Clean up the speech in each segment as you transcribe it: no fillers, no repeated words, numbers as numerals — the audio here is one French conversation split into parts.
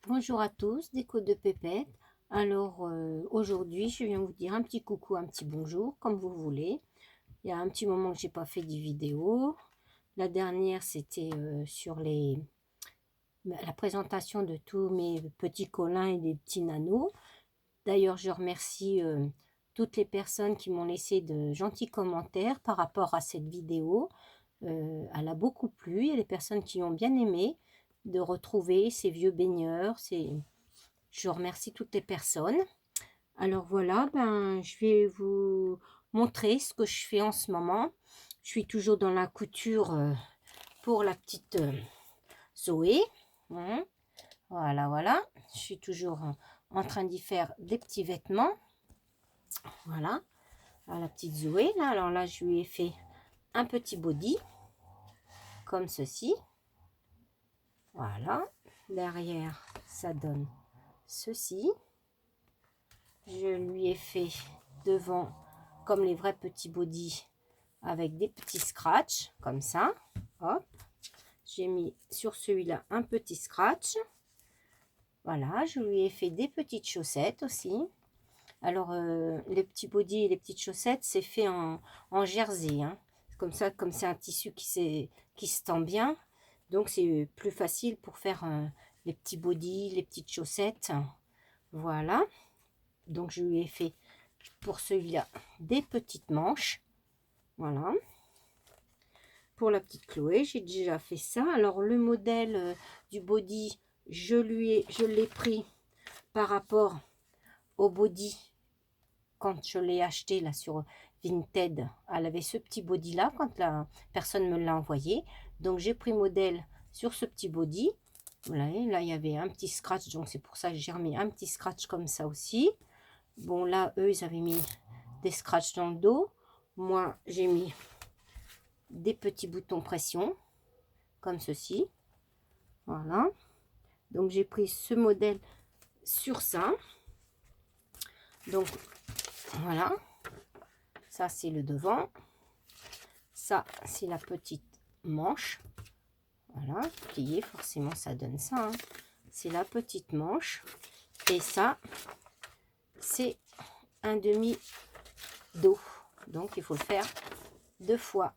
Bonjour à tous, Déco de Pépette. Alors aujourd'hui, je viens vous dire un petit coucou, un petit bonjour, comme vous voulez. Il y a un petit moment que j'ai pas fait de vidéo. La dernière, c'était sur la présentation de tous mes petits colins et des petits nanos. D'ailleurs, je remercie toutes les personnes qui m'ont laissé de gentils commentaires par rapport à cette vidéo. Elle a beaucoup plu. Il y a des personnes qui ont bien aimé de retrouver ces vieux baigneurs, je remercie toutes les personnes. Alors voilà, je vais vous montrer ce que je fais en ce moment. Je suis toujours dans la couture pour la petite Zoé. Hein. Voilà, voilà. Je suis toujours en train d'y faire des petits vêtements. Voilà. Alors, la petite Zoé, là, alors là, je lui ai fait un petit body, comme ceci. Voilà. Derrière, ça donne ceci. Je lui ai fait devant comme les vrais petits bodys avec des petits scratchs comme ça. Hop, j'ai mis sur celui-là un petit scratch. Voilà, je lui ai fait des petites chaussettes aussi. Alors les petits bodys et les petites chaussettes, c'est fait en jersey. Hein. Comme ça, comme c'est un tissu qui se tend bien, donc c'est plus facile pour faire les petits bodys, les petites chaussettes. Voilà. Donc je lui ai fait pour celui-là des petites manches. Voilà. Pour la petite Chloé, j'ai déjà fait ça. Alors le modèle du body, je l'ai pris par rapport au body quand je l'ai acheté là sur Vinted. Elle avait ce petit body là quand la personne me l'a envoyé. Donc j'ai pris modèle sur ce petit body. Voilà, là il y avait un petit scratch, donc c'est pour ça que j'ai remis un petit scratch comme ça aussi. Bon là eux ils avaient mis des scratchs dans le dos. Moi j'ai mis des petits boutons pression comme ceci. Voilà, donc j'ai pris ce modèle sur ça. Donc voilà, ça c'est le devant, ça c'est la petite manche. Voilà, plié, forcément ça donne ça, hein. C'est la petite manche et ça c'est un demi dos, donc il faut le faire deux fois.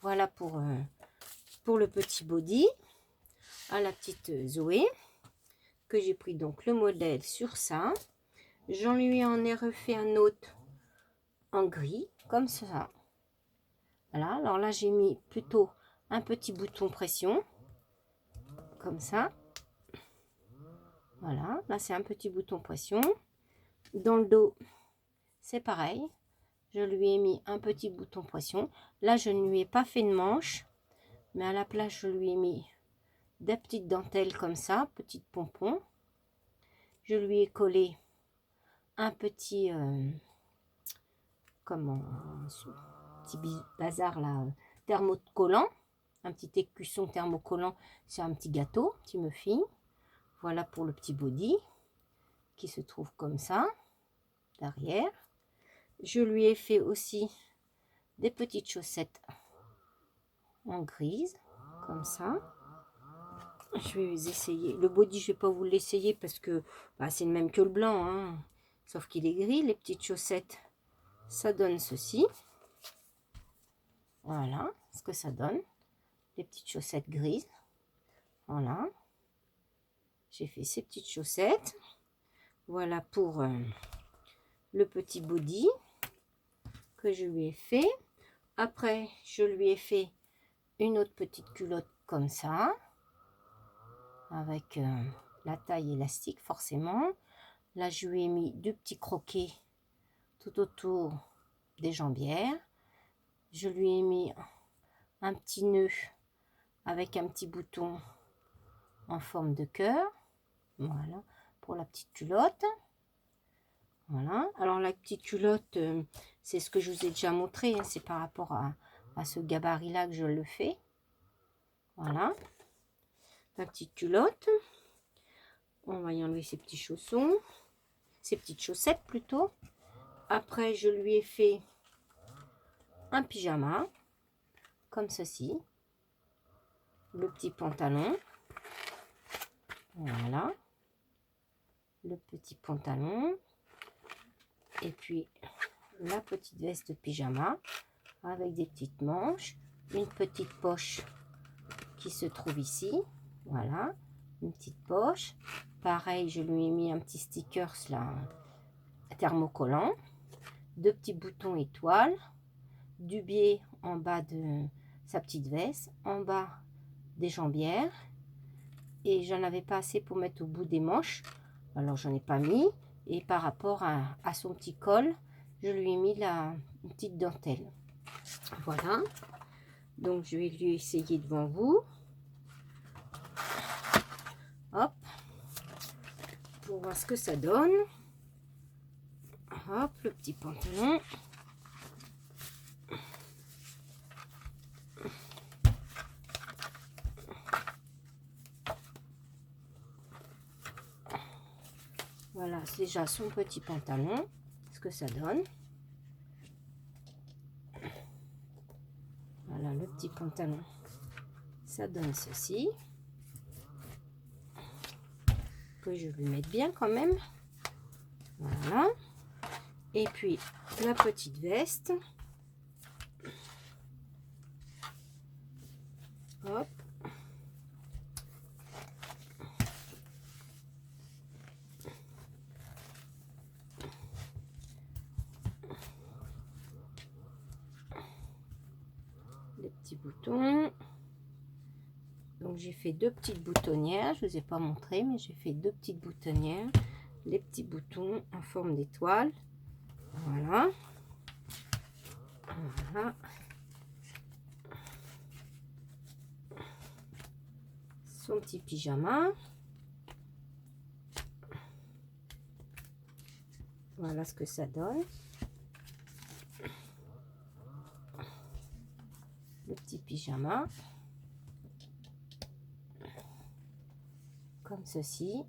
Voilà pour le petit body à la petite Zoé, que j'ai pris donc le modèle sur ça. J'en lui en ai refait un autre en gris comme ça. Voilà, alors là j'ai mis plutôt un petit bouton pression comme ça. Voilà, là c'est un petit bouton pression. Dans le dos c'est pareil, je lui ai mis un petit bouton pression. Là je ne lui ai pas fait de manche, mais à la place je lui ai mis des petites dentelles comme ça, petites pompons. Je lui ai collé un petit comment, petit bazar là, thermocollant, un petit écusson thermocollant sur un petit gâteau, petit muffin. Voilà pour le petit body qui se trouve comme ça derrière. Je lui ai fait aussi des petites chaussettes en grise comme ça. Je vais essayer le body, je vais pas vous l'essayer parce que c'est le même que le blanc, hein, sauf qu'il est gris. Les petites chaussettes, ça donne ceci. Voilà ce que ça donne, les petites chaussettes grises. Voilà, j'ai fait ces petites chaussettes. Voilà pour le petit body que je lui ai fait. Après je lui ai fait une autre petite culotte comme ça avec la taille élastique forcément. Là je lui ai mis deux petits croquets tout autour des jambières. Je lui ai mis un petit nœud avec un petit bouton en forme de cœur. Voilà pour la petite culotte. Voilà, alors la petite culotte, c'est ce que je vous ai déjà montré, hein, c'est par rapport à ce gabarit là que je le fais. Voilà, la petite culotte. On va y enlever ses petits chaussons, ses petites chaussettes plutôt. Après je lui ai fait un pyjama comme ceci, le petit pantalon. Voilà, petit pantalon. Et puis la petite veste de pyjama avec des petites manches, une petite poche qui se trouve ici. Voilà, une petite poche. Pareil, je lui ai mis un petit sticker là, thermocollant. 2 petits boutons étoiles. Du biais en bas de sa petite veste. En bas des jambières. Et j'en avais pas assez pour mettre au bout des manches. Alors, j'en ai pas mis. Et par rapport à son petit col, je lui ai mis une petite dentelle. Voilà. Donc, je vais lui essayer devant vous. Hop. Pour voir ce que ça donne. Hop, le petit pantalon. Voilà, c'est déjà son petit pantalon. Ce que ça donne. Voilà, le petit pantalon. Ça donne ceci. Que je vais mettre bien quand même. Voilà. Et puis, la petite veste. Hop. Les petits boutons. Donc, j'ai fait 2 petites boutonnières. Je ne vous ai pas montré, mais j'ai fait 2 petites boutonnières. Les petits boutons en forme d'étoile. Voilà. Voilà. Son petit pyjama. Voilà ce que ça donne. Le petit pyjama. Comme ceci.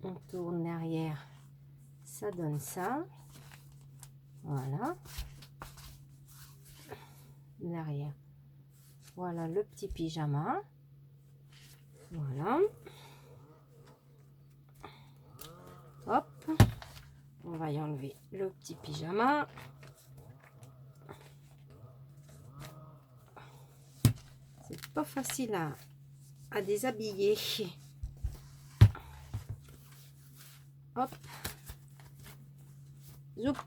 On tourne derrière. Ça donne ça. Voilà. Derrière. Voilà le petit pyjama. Voilà. Hop. On va y enlever le petit pyjama. C'est pas facile à déshabiller. Hop. Zoup.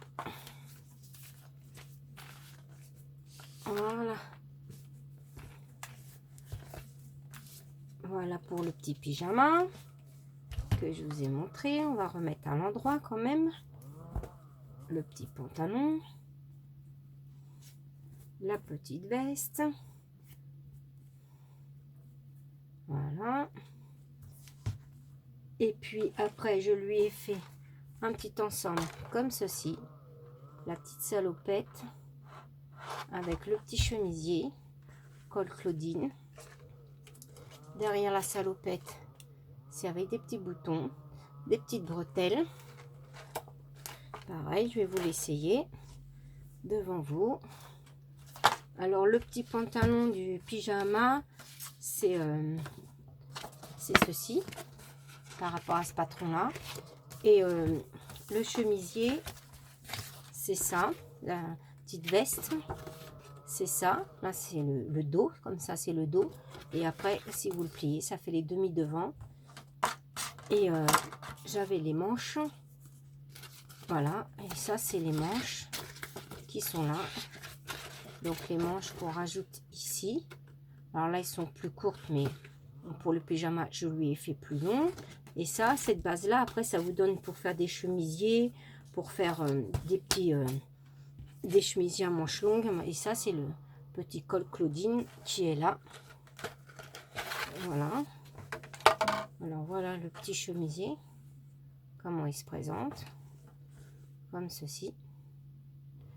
Voilà. Voilà pour le petit pyjama que je vous ai montré. On va remettre à l'endroit quand même. Le petit pantalon. La petite veste. Voilà. Et puis après, je lui ai fait un petit ensemble comme ceci. La petite salopette avec le petit chemisier. Col Claudine. Derrière la salopette, c'est avec des petits boutons, des petites bretelles. Pareil, je vais vous l'essayer devant vous. Alors, le petit pantalon du pyjama, c'est ceci, par rapport à ce patron-là. Et le chemisier, c'est ça, la petite veste, c'est ça. Là, c'est le dos, comme ça, c'est le dos. Et après, si vous le pliez, ça fait les demi devant. Et j'avais les manches. Voilà. Et ça, c'est les manches qui sont là. Donc, les manches qu'on rajoute ici. Alors là, ils sont plus courtes, mais pour le pyjama, je lui ai fait plus long. Et ça, cette base-là, après, ça vous donne pour faire des chemisiers, pour faire des chemisiers à manches longues. Et ça, c'est le petit col Claudine qui est là. Voilà. Alors voilà le petit chemisier, comment il se présente, comme ceci.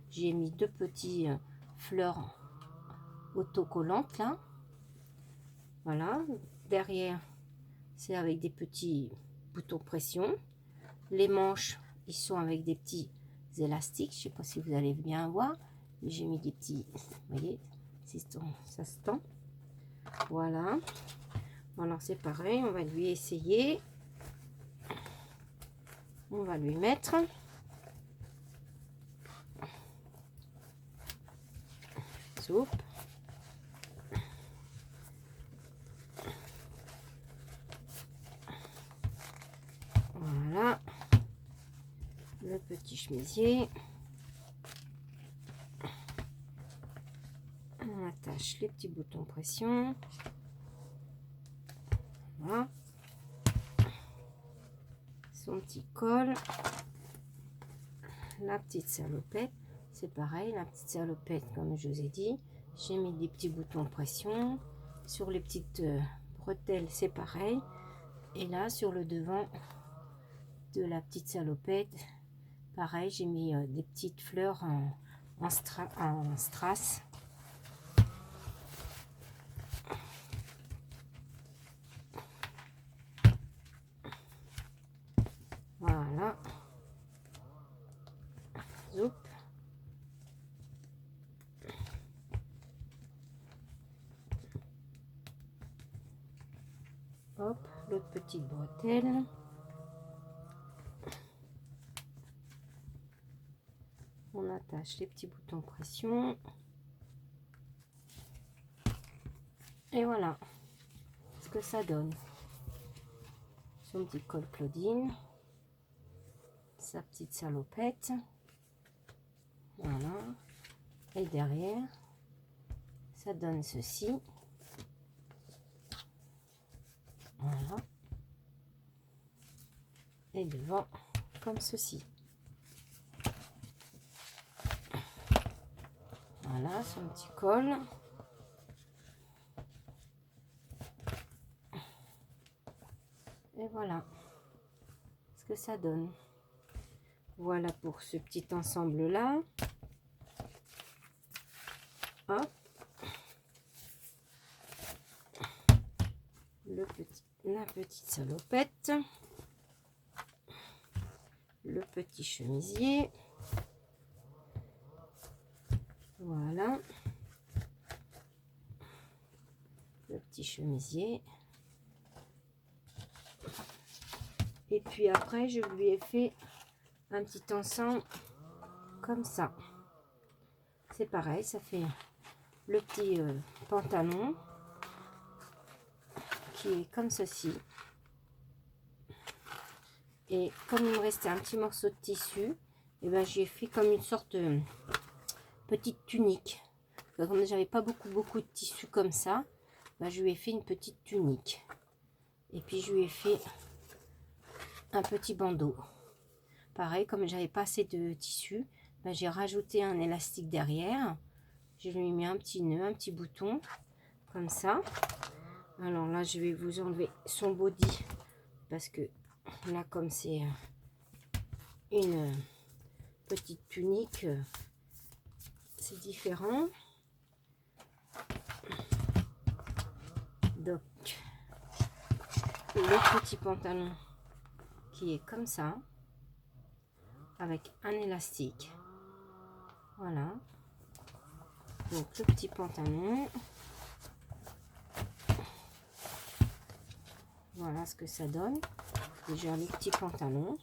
J'ai mis 2 petits fleurs autocollantes là. Voilà, derrière c'est avec des petits boutons pression. Les manches, ils sont avec des petits élastiques, je sais pas si vous allez bien voir, mais j'ai mis des petits, vous voyez, ça se tend. Voilà. Alors c'est pareil, on va lui essayer. On va lui mettre soupe. Voilà le petit chemisier. On attache les petits boutons pression. Voilà. Son petit col. La petite salopette, c'est pareil. La petite salopette, comme je vous ai dit, j'ai mis des petits boutons pression. Sur les petites bretelles, c'est pareil. Et là, sur le devant de la petite salopette, pareil, j'ai mis des petites fleurs en strass. Voilà. Zoup. Hop, l'autre petite bretelle. On attache les petits boutons pression. Et voilà ce que ça donne. Son petit col Claudine. Sa petite salopette. Voilà. Et derrière, ça donne ceci. Voilà. Et devant, comme ceci. Voilà, son petit col. Et voilà ce que ça donne. Voilà pour ce petit ensemble là. Hop. La petite salopette. Le petit chemisier. Voilà. Le petit chemisier. Et puis après, je lui ai fait un petit ensemble comme ça. C'est pareil, ça fait le petit pantalon qui est comme ceci. Et comme il me restait un petit morceau de tissu, et ben j'ai fait comme une sorte de petite tunique. Comme j'avais pas beaucoup de tissu comme ça, ben je lui ai fait une petite tunique. Et puis je lui ai fait un petit bandeau. Pareil, comme j'avais pas assez de tissu, ben j'ai rajouté un élastique derrière. Je lui ai mis un petit nœud, un petit bouton, comme ça. Alors là, je vais vous enlever son body, parce que là, comme c'est une petite tunique, c'est différent. Donc, le petit pantalon qui est comme ça, avec un élastique. Voilà. Donc, le petit pantalon. Voilà ce que ça donne. Déjà, les petits pantalons.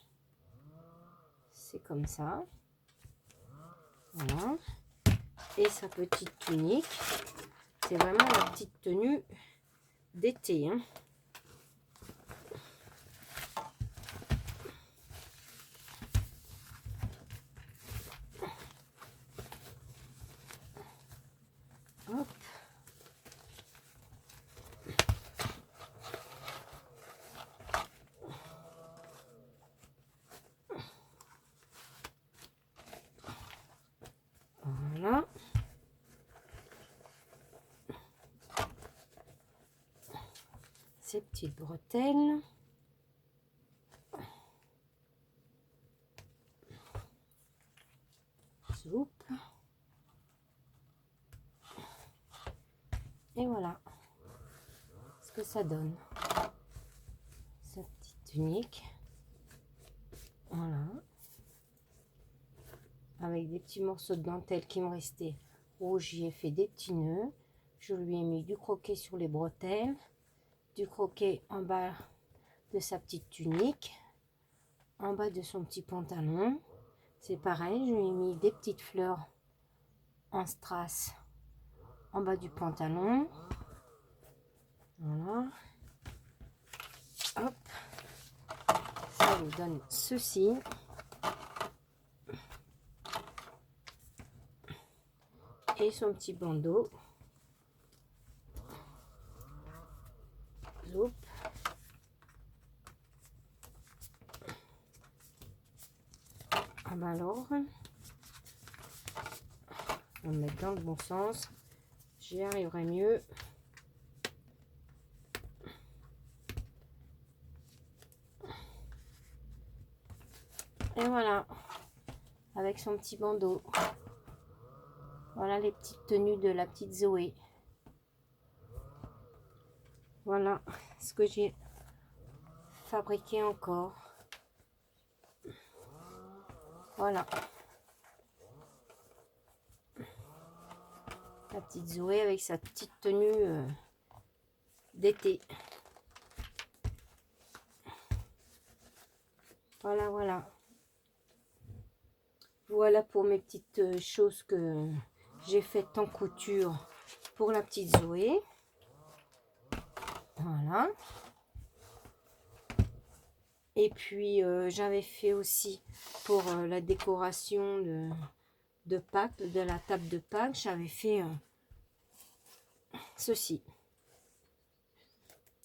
C'est comme ça. Voilà. Et sa petite tunique. C'est vraiment la petite tenue d'été. Hein. Hop. Voilà. Ces petites bretelles. Soupe. Et voilà ce que ça donne. Cette petite tunique. Voilà. Avec des petits morceaux de dentelle qui me restaient rouges, j'y ai fait des petits nœuds. Je lui ai mis du croquet sur les bretelles, du croquet en bas de sa petite tunique. en bas de son petit pantalon. C'est pareil, je lui ai mis des petites fleurs en strass en bas du pantalon. Voilà. Hop. Ça vous donne ceci. Et son petit bandeau. Zoup. Ah ben alors, on va le mettre dans le bon sens. J'y arriverai mieux. Et voilà, avec son petit bandeau. Voilà les petites tenues de la petite Zoé. Voilà ce que j'ai fabriqué encore. Voilà. La petite Zoé avec sa petite tenue d'été. Voilà, voilà. Voilà pour mes petites choses que j'ai faites en couture pour la petite Zoé. Voilà. Et puis j'avais fait aussi pour la décoration de Pâques, de la table de Pâques, j'avais fait ceci.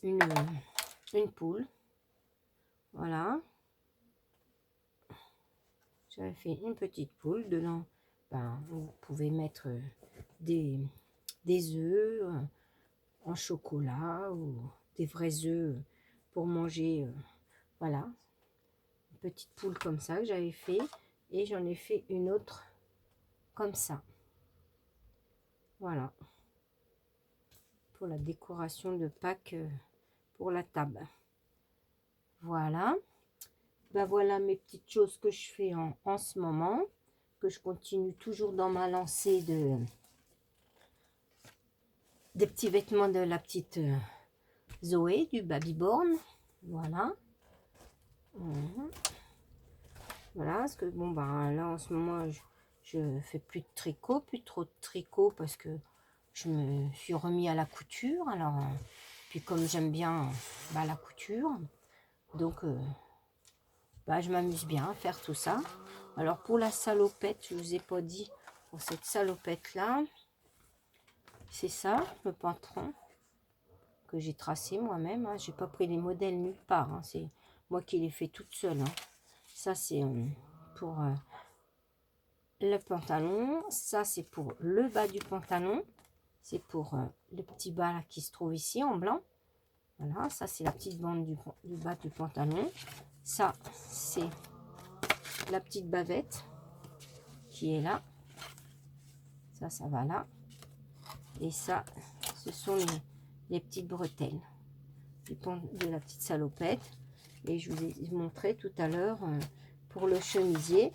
Une poule. Voilà. J'avais fait une petite poule. Dedans, ben, vous pouvez mettre des œufs en chocolat ou des vrais œufs pour manger. Voilà. Une petite poule comme ça que j'avais fait. Et j'en ai fait une autre comme ça. Voilà. Pour la décoration de Pâques pour la table. Voilà. Ben voilà mes petites choses que je fais en ce moment. Que je continue toujours dans ma lancée des petits vêtements de la petite Zoé, du Babyborn. Voilà. Voilà, parce que bon, ben là en ce moment, je fais plus de tricot, plus trop de tricot parce que je me suis remis à la couture. Alors, puis comme j'aime bien la couture, donc je m'amuse bien à faire tout ça. Alors pour la salopette, je vous ai pas dit, pour cette salopette là, c'est ça, le patron que j'ai tracé moi-même. Hein. J'ai pas pris les modèles nulle part, hein. C'est moi qui les fais toute seule. Hein. Ça c'est pour le pantalon, ça c'est pour le bas du pantalon, c'est pour le petit bas là, qui se trouve ici en blanc. Voilà, ça c'est la petite bande du bas du pantalon. Ça c'est la petite bavette qui est là. Ça va là. Et ça, ce sont les petites bretelles de la petite salopette. Et je vous ai montré tout à l'heure pour le chemisier.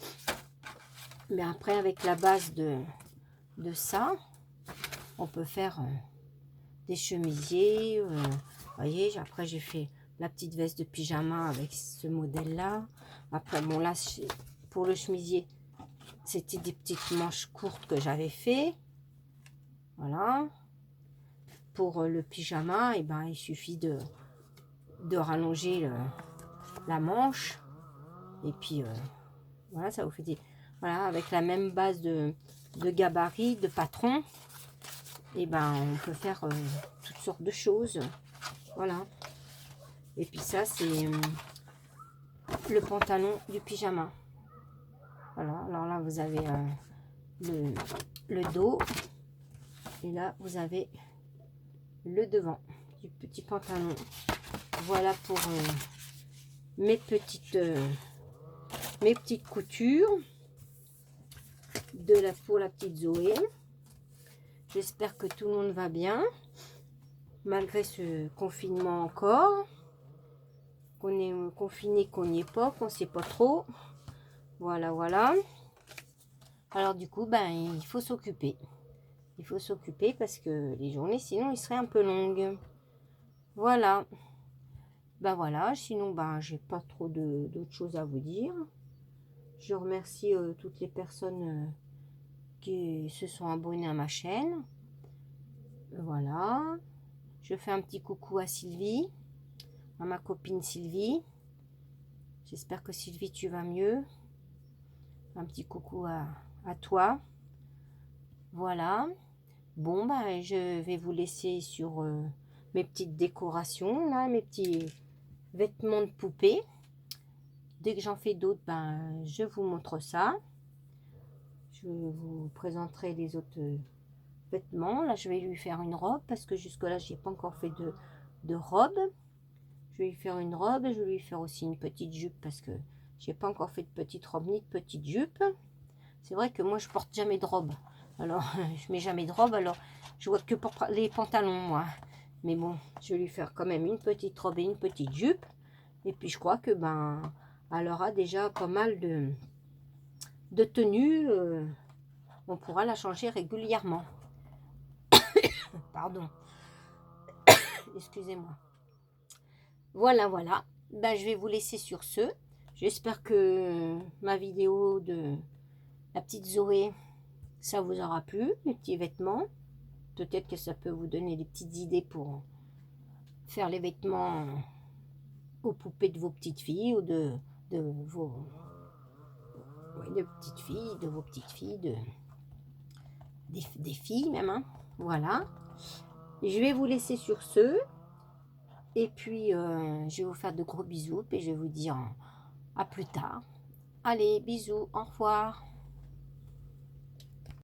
Mais après, avec la base de ça, on peut faire des chemisiers. Vous voyez, après j'ai fait la petite veste de pyjama avec ce modèle-là. Après, bon là, pour le chemisier, c'était des petites manches courtes que j'avais fait. Voilà. Pour le pyjama, et ben, il suffit de rallonger la manche. Et puis, voilà, ça vous fait des... Voilà, avec la même base de gabarit, de patron. Et ben, on peut faire toutes sortes de choses. Voilà. Et puis ça, c'est le pantalon du pyjama. Voilà, alors là, vous avez le dos. Et là, vous avez le devant du petit pantalon. Voilà pour mes petites coutures pour la petite Zoé. J'espère que tout le monde va bien malgré ce confinement encore, qu'on est confiné, qu'on n'y est pas, qu'on sait pas trop. Voilà. Alors du coup, ben il faut s'occuper. Il faut s'occuper parce que les journées sinon ils seraient un peu longues. Voilà. Ben voilà, sinon, ben, j'ai pas trop d'autres choses à vous dire. Je remercie toutes les personnes qui se sont abonnées à ma chaîne. Voilà. Je fais un petit coucou à Sylvie, à ma copine Sylvie. J'espère que Sylvie, tu vas mieux. Un petit coucou à toi. Voilà. Bon, bah, je vais vous laisser sur mes petites décorations, là, mes petits vêtements de poupée. Dès que j'en fais d'autres, ben, je vous montre ça. Je vous présenterai les autres vêtements. Là, je vais lui faire une robe parce que jusque-là, je n'ai pas encore fait de robe. Je vais lui faire une robe et je vais lui faire aussi une petite jupe parce que je n'ai pas encore fait de petite robe ni de petite jupe. C'est vrai que moi, je porte jamais de robe. Alors, je mets jamais de robe, alors je vois que pour les pantalons, moi. Mais bon, je vais lui faire quand même une petite robe et une petite jupe. Et puis, je crois que, ben, elle aura déjà pas mal de tenues. On pourra la changer régulièrement. Pardon. Excusez-moi. Voilà, voilà. Ben, je vais vous laisser sur ce. J'espère que ma vidéo de la petite Zoé, ça vous aura plu, les petits vêtements. Peut-être que ça peut vous donner des petites idées pour faire les vêtements aux poupées de vos petites filles ou de vos de petites filles, de vos petites filles, des filles même. Hein. Voilà. Et je vais vous laisser sur ce. Et puis, je vais vous faire de gros bisous. Et je vais vous dire à plus tard. Allez, bisous, au revoir.